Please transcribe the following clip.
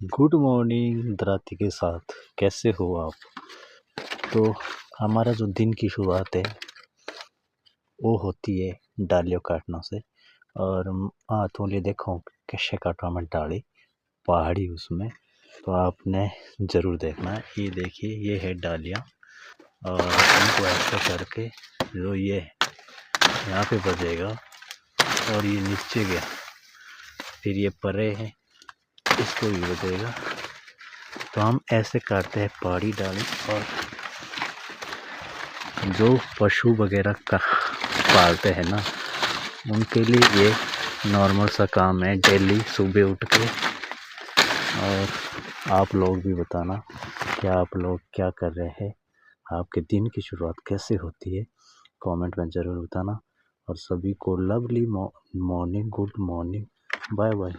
Good morning दराती के साथ, कैसे हो आप। तो हमारा जो दिन की शुरुआत है वो होती है डालियों काटने से। और हाथों ले देखो कैसे काटो मैं डाली पहाड़ी उसमें, तो आपने ज़रूर देखना है। ये देखिए, ये है डालियाँ और इनको ऐसा करके जो ये यहाँ पे बजेगा और ये नीचे गया, फिर ये परे है, इसको भी बजेगा। तो हम ऐसे काटते हैं पहाड़ी डाली। और जो पशु वगैरह का पालते हैं ना, उनके लिए ये नॉर्मल सा काम है डेली सुबह उठ के। और आप लोग भी बताना कि आप लोग क्या कर रहे हैं, आपके दिन की शुरुआत कैसे होती है, कमेंट में ज़रूर बताना। और सभी को lovely morning, good morning, bye bye.